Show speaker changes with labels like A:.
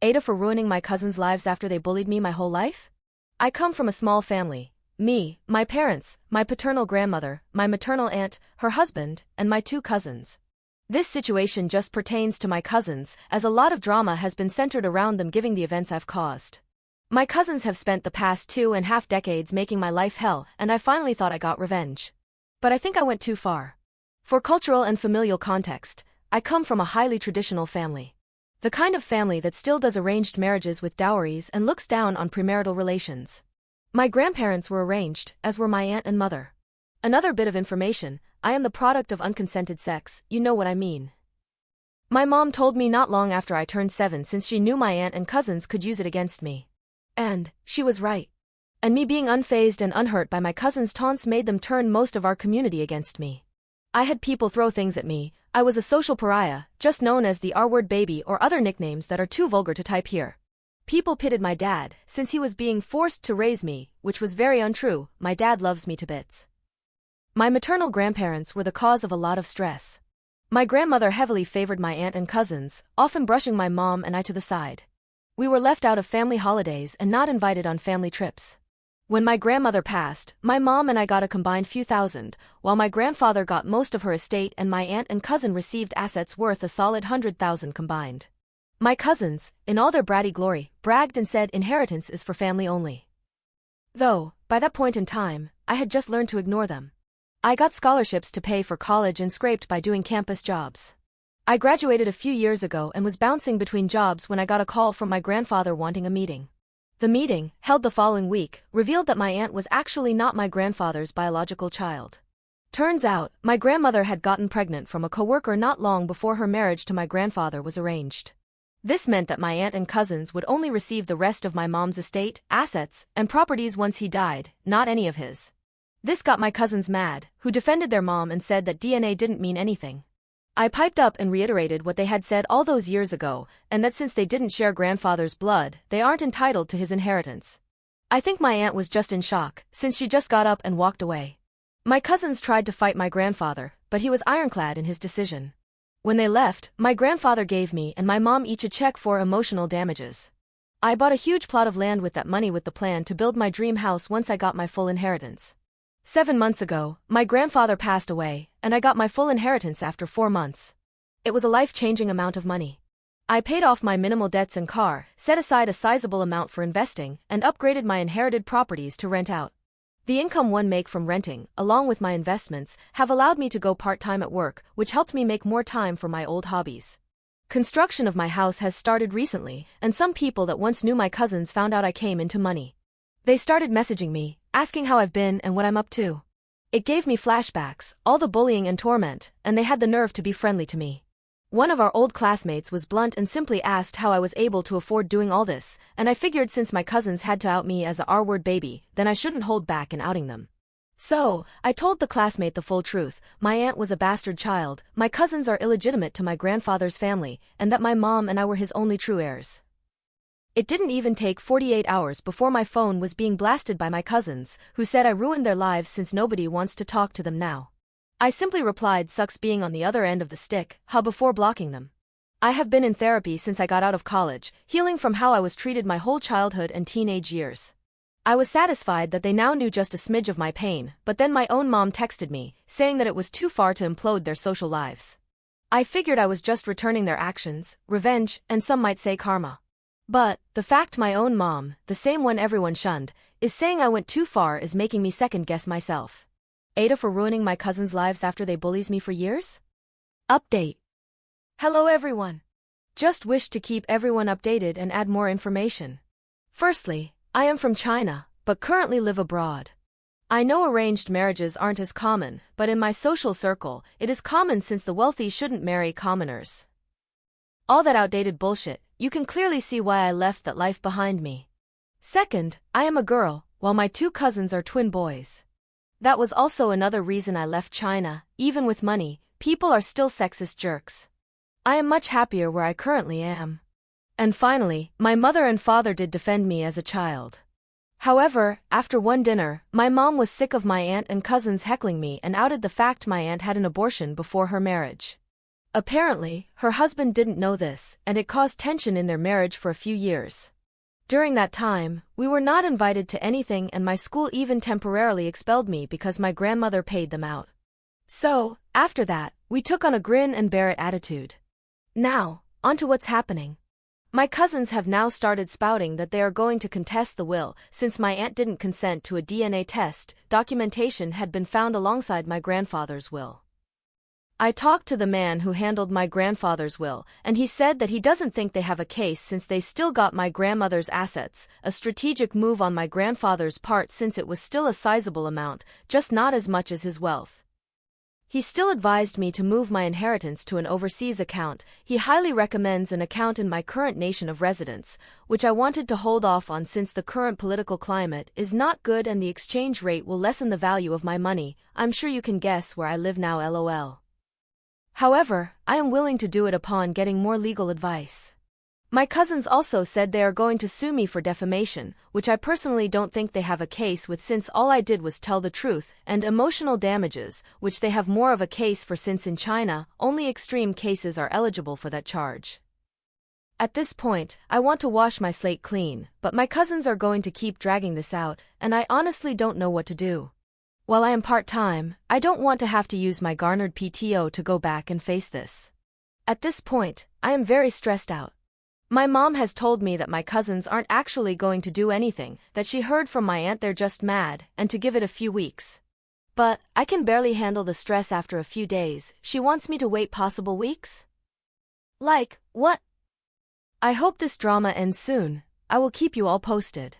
A: AITA for ruining my cousins' lives after they bullied me my whole life? I come from a small family. Me, my parents, my paternal grandmother, my maternal aunt, her husband, and my 2 cousins. This situation just pertains to my cousins, as a lot of drama has been centered around them given the events I've caused. My cousins have spent the past 2.5 decades making my life hell, and I finally thought I got revenge. But I think I went too far. For cultural and familial context, I come from a highly traditional family. The kind of family that still does arranged marriages with dowries and looks down on premarital relations. My grandparents were arranged, as were my aunt and mother. Another bit of information, I am the product of unconsented sex, you know what I mean. My mom told me not long after I turned 7 since she knew my aunt and cousins could use it against me. And she was right. And me being unfazed and unhurt by my cousins' taunts made them turn most of our community against me. I had people throw things at me, I was a social pariah, just known as the R-word baby or other nicknames that are too vulgar to type here. People pitted my dad, since he was being forced to raise me, which was very untrue. My dad loves me to bits. My maternal grandparents were the cause of a lot of stress. My grandmother heavily favored my aunt and cousins, often brushing my mom and I to the side. We were left out of family holidays and not invited on family trips. When my grandmother passed, my mom and I got a combined few thousand, while my grandfather got most of her estate and my aunt and cousin received assets worth a solid 100,000 combined. My cousins, in all their bratty glory, bragged and said inheritance is for family only. Though, by that point in time, I had just learned to ignore them. I got scholarships to pay for college and scraped by doing campus jobs. I graduated a few years ago and was bouncing between jobs when I got a call from my grandfather wanting a meeting. The meeting, held the following week, revealed that my aunt was actually not my grandfather's biological child. Turns out, my grandmother had gotten pregnant from a coworker not long before her marriage to my grandfather was arranged. This meant that my aunt and cousins would only receive the rest of my mom's estate, assets, and properties once he died, not any of his. This got my cousins mad, who defended their mom and said that DNA didn't mean anything. I piped up and reiterated what they had said all those years ago, and that since they didn't share grandfather's blood, they aren't entitled to his inheritance. I think my aunt was just in shock, since she just got up and walked away. My cousins tried to fight my grandfather, but he was ironclad in his decision. When they left, my grandfather gave me and my mom each a check for emotional damages. I bought a huge plot of land with that money with the plan to build my dream house once I got my full inheritance. 7 months ago, my grandfather passed away, and I got my full inheritance after 4 months. It was a life-changing amount of money. I paid off my minimal debts and car, set aside a sizable amount for investing, and upgraded my inherited properties to rent out. The income one make from renting, along with my investments, have allowed me to go part-time at work, which helped me make more time for my old hobbies. Construction of my house has started recently, and some people that once knew my cousins found out I came into money. They started messaging me, asking how I've been and what I'm up to. It gave me flashbacks, all the bullying and torment, and they had the nerve to be friendly to me. One of our old classmates was blunt and simply asked how I was able to afford doing all this, and I figured since my cousins had to out me as a R-word baby, then I shouldn't hold back in outing them. So, I told the classmate the full truth. My aunt was a bastard child, my cousins are illegitimate to my grandfather's family, and that my mom and I were his only true heirs. It didn't even take 48 hours before my phone was being blasted by my cousins, who said I ruined their lives since nobody wants to talk to them now. I simply replied sucks being on the other end of the stick, before blocking them. I have been in therapy since I got out of college, healing from how I was treated my whole childhood and teenage years. I was satisfied that they now knew just a smidge of my pain, but then my own mom texted me, saying that it was too far to implode their social lives. I figured I was just returning their actions, revenge, and some might say karma. But, the fact my own mom, the same one everyone shunned, is saying I went too far is making me second-guess myself. AITA for ruining my cousins' lives after they bullies me for years? Update. Hello everyone. Just wish to keep everyone updated and add more information. Firstly, I am from China, but currently live abroad. I know arranged marriages aren't as common, but in my social circle, it is common since the wealthy shouldn't marry commoners. All that outdated bullshit, you can clearly see why I left that life behind me. Second, I am a girl, while my 2 cousins are twin boys. That was also another reason I left China. Even with money, people are still sexist jerks. I am much happier where I currently am. And finally, my mother and father did defend me as a child. However, after one dinner, my mom was sick of my aunt and cousins heckling me and outed the fact my aunt had an abortion before her marriage. Apparently, her husband didn't know this, and it caused tension in their marriage for a few years. During that time, we were not invited to anything and my school even temporarily expelled me because my grandmother paid them out. So, after that, we took on a grin and bear it attitude. Now, on to what's happening. My cousins have now started spouting that they are going to contest the will, since my aunt didn't consent to a DNA test. Documentation had been found alongside my grandfather's will. I talked to the man who handled my grandfather's will, and he said that he doesn't think they have a case since they still got my grandmother's assets, a strategic move on my grandfather's part since it was still a sizable amount, just not as much as his wealth. He still advised me to move my inheritance to an overseas account. He highly recommends an account in my current nation of residence, which I wanted to hold off on since the current political climate is not good and the exchange rate will lessen the value of my money. I'm sure you can guess where I live now, lol. However, I am willing to do it upon getting more legal advice. My cousins also said they are going to sue me for defamation, which I personally don't think they have a case with since all I did was tell the truth, and emotional damages, which they have more of a case for since in China, only extreme cases are eligible for that charge. At this point, I want to wash my slate clean, but my cousins are going to keep dragging this out, and I honestly don't know what to do. While I am part-time, I don't want to have to use my garnered PTO to go back and face this. At this point, I am very stressed out. My mom has told me that my cousins aren't actually going to do anything, that she heard from my aunt they're just mad, and to give it a few weeks. But, I can barely handle the stress after a few days. She wants me to wait possible weeks? Like, what? I hope this drama ends soon. I will keep you all posted.